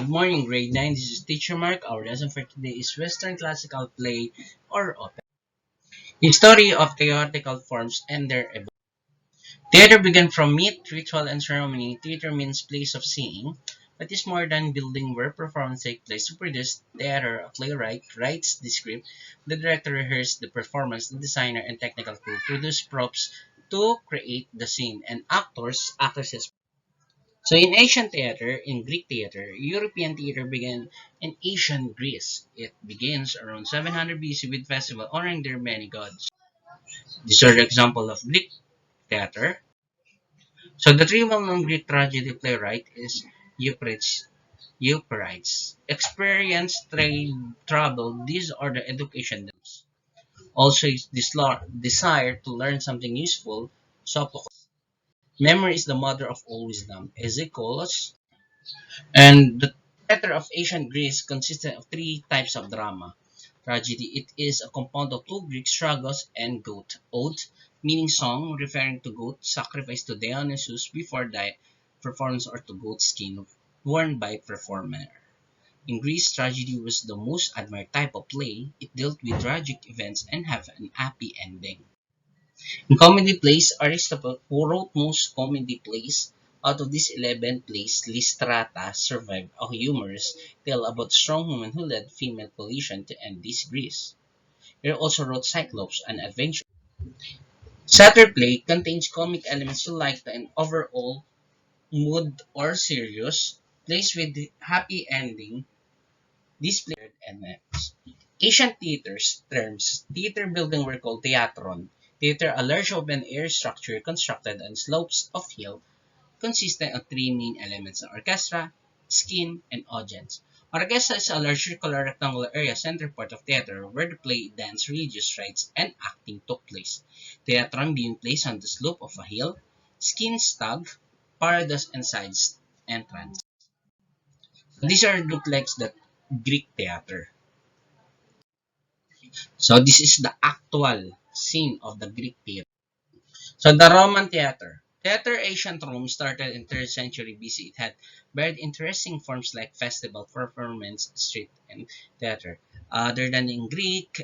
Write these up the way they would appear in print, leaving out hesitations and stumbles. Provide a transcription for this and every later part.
Good morning, grade 9. This is Teacher Mark. Our lesson for today is Western Classical Play or Opera. History of theatrical forms and their evolution. Theater began from myth, ritual, and ceremony. Theater means place of seeing, but is more than building where performance takes place. To produce theater, a playwright writes the script, the director rehearses the performance, the designer and technical crew produce props to create the scene, and actresses. So in ancient theater, in Greek theater, European theater began in ancient Greece. It begins around 700 BC with festival honoring their many gods. These are the example of Greek theater. So the three well-known Greek tragedy playwright is Euphrates. Euphrates. Experience, trade, travel, these are the education themes. Also, is desire to learn something useful. Sophocles. Memory is the mother of all wisdom. Ezekiel's. And the theater of ancient Greece consisted of three types of drama. Tragedy, it is a compound of two Greek struggles and goat. Ode, meaning song, referring to goat sacrifice to Dionysus before the performance or to goat skin worn by performer. In Greece, tragedy was the most admired type of play. It dealt with tragic events and have an happy ending. In comedy plays, Aristotle, who wrote most comedy plays, out of these 11 plays, Lysistrata survived, a humorous tale about a strong woman who led female coalition to end disgrace. He also wrote Cyclops, an adventure. Satyr play contains comic elements to lighten an overall mood or serious, plays with happy ending, displayed and next. Ancient theaters terms theater building were called theatron. Theater, a large open-air structure constructed on slopes of hill consisting of three main elements: orchestra, skin, and audience. Orchestra is a large circular rectangular area center part of theater where the play, dance, religious rites, and acting took place. Theatron being placed on the slope of a hill, skin stag, parados, and sides entrance. These are look like the Greek theater. So this is the actual scene of the Greek theater. So the Roman theater. Theater ancient Rome started in 3rd century BC. It had very interesting forms like festival, performance, street, and theater. Other than in Greek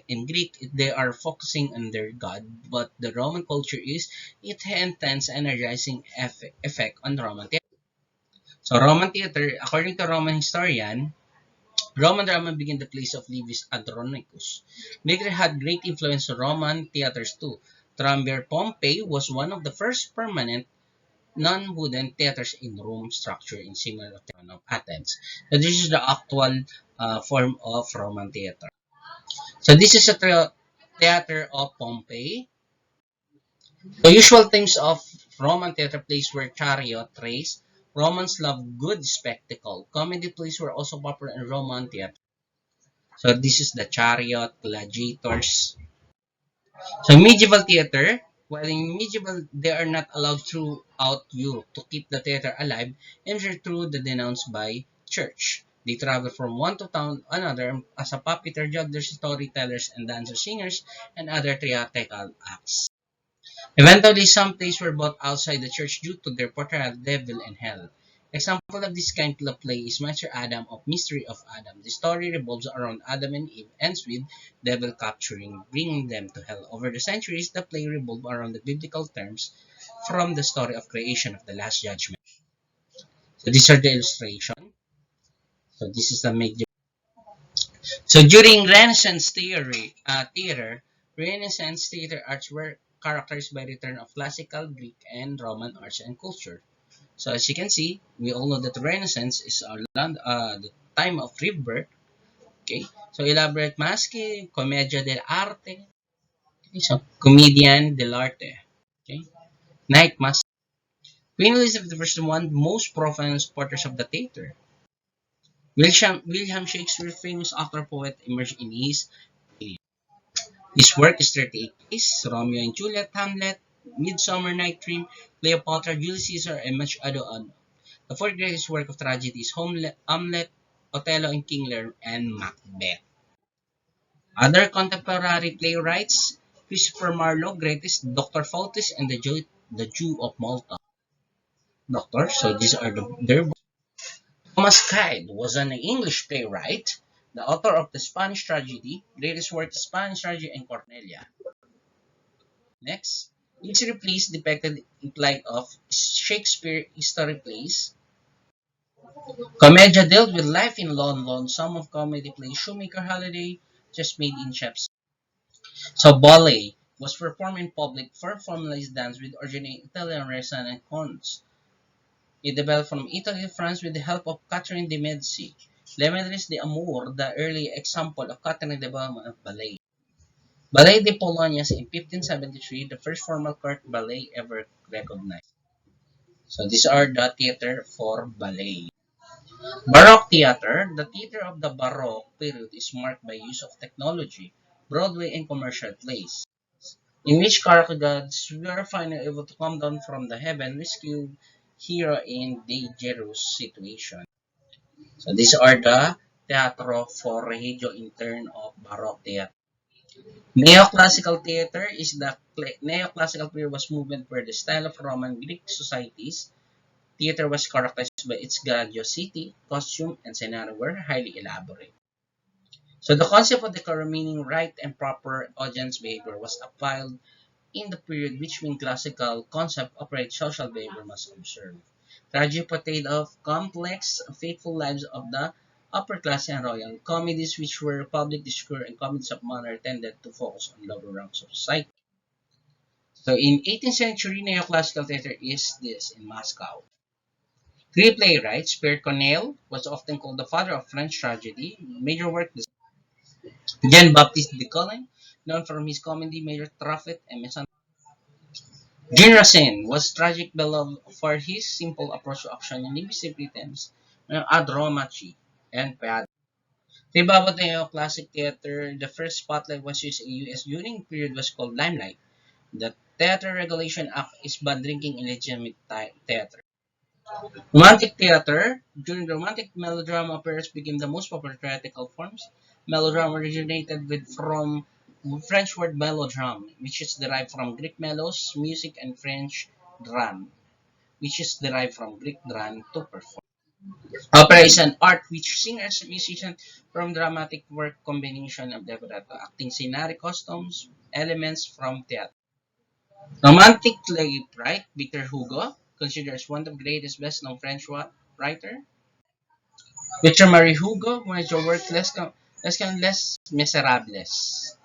they are focusing on their god, but the Roman culture is it intense energizing effect on Roman theater. So Roman theater, according to Roman historian, Roman drama began the place of Livius Andronicus. Later had great influence on Roman theaters too. Triumvir Pompey was one of the first permanent non-wooden theaters in Rome, structure in similar to one of Athens. So this is the actual form of Roman theater. So this is a theater of Pompey. The usual themes of Roman theater plays were chariot race. Romans loved good spectacle. Comedy plays were also popular in Roman theater. So this is the chariot, gladiators. So medieval theater, while in medieval they are not allowed throughout Europe to keep the theater alive, entered through the denounced by church. They travel from one to town another as a puppeteer, jugglers, storytellers, and dancer singers, and other theatrical acts. Eventually, some plays were bought outside the church due to their portrayal of devil and hell. Example of this kind of play is Master Adam of Mystery of Adam. The story revolves around Adam and Eve, ends with devil capturing, bringing them to hell. Over the centuries, the play revolved around the biblical terms from the story of creation of the Last Judgment. So these are the illustration. So this is the major. So during Renaissance theater, Renaissance theater arts were characterized by return of classical Greek and Roman arts and culture. So as you can see, we all know that the Renaissance is the time of rebirth. Okay, so elaborate maske, commedia dell'arte, okay, so comedian dell'arte. Okay, night mask. Queen Elizabeth was the one most profound supporters of the theater. William Shakespeare, famous actor poet, emerged in his period. His work is 38 plays: Romeo and Juliet, Hamlet, Midsummer Night Dream, Cleopatra, Julius Caesar, and much other. The fourth greatest work of tragedy is Hamlet, Othello and King Lear, and Macbeth. Other contemporary playwrights: Christopher Marlowe, greatest, Dr. Faustus, and the Jew of Malta. Doctor, so these are their books. Thomas Kyd was an English playwright, the author of the Spanish tragedy, greatest work, Spanish tragedy, and Cornelia. Next, each replays depicted in light of Shakespeare history plays. Commedia dealt with life in London. Some of comedy plays Shoemaker Holiday just made in Chef's. So ballet was performed in public for formalized dance with originating Italian Renaissance cons. It developed from Italy and France with the help of Catherine de' Medici. Les Maîtresses d'Amour, the early example of Catherine development of ballet. Ballet de Polonius in 1573, the first formal court ballet ever recognized. So these are the theater for ballet. Baroque theater, the theater of the Baroque period is marked by use of technology, Broadway and commercial plays, in which character gods were finally able to come down from the heaven, rescue hero in dangerous situation. So these are the teatro for regio intern of Baroque theater. Neoclassical theater is the neoclassical period was movement where the style of Roman Greek societies theater was characterized by its grandiosity, costume, and scenario were highly elaborate. So the concept of decorum, meaning right and proper audience behavior, was applied in the period which when classical concept operates social behavior must observe. Tragedy portrayed of complex, faithful lives of the upper class and royal. Comedies which were public discourse and comedies of manner tended to focus on lower ranks of society. So in 18th century, neoclassical theater is this in Moscow. Three playwrights, Pierre Corneille was often called the father of French tragedy. Major work, Jean-Baptiste de Colin, known for his comedy major Truffet and Misanthrope. Jean Racine was tragic beloved for his simple approach to action and divisive rhythms, Adromachi and Pead. About the classic theater, the first spotlight was used in US during the period was called Limelight. The Theater Regulation Act is banned drinking in legitimate theater. Romantic theater, during the Romantic melodrama operas became the most popular theatrical forms. Melodrama originated from French word melodrame, which is derived from Greek melos, music, and French dram, which is derived from Greek dran, to perform. Opera is an art which singers and musicians from dramatic work combination of libretto, acting scenery costumes, elements from theater. Romantic playwright Victor Hugo, considered as one of the greatest best-known French writer. Victor Marie Hugo, major work Les Miserables.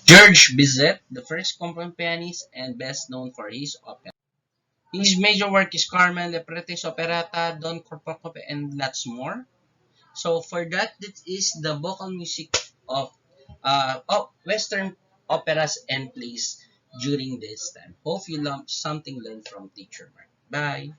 George Bizet, the first company pianist and best known for his opera. His major work is Carmen, Le Pretes Operata, Don Corpocope, and lots more. So for that, this is the vocal music of Western operas and plays during this time. Hope you learned something learned from Teacher Mark. Bye.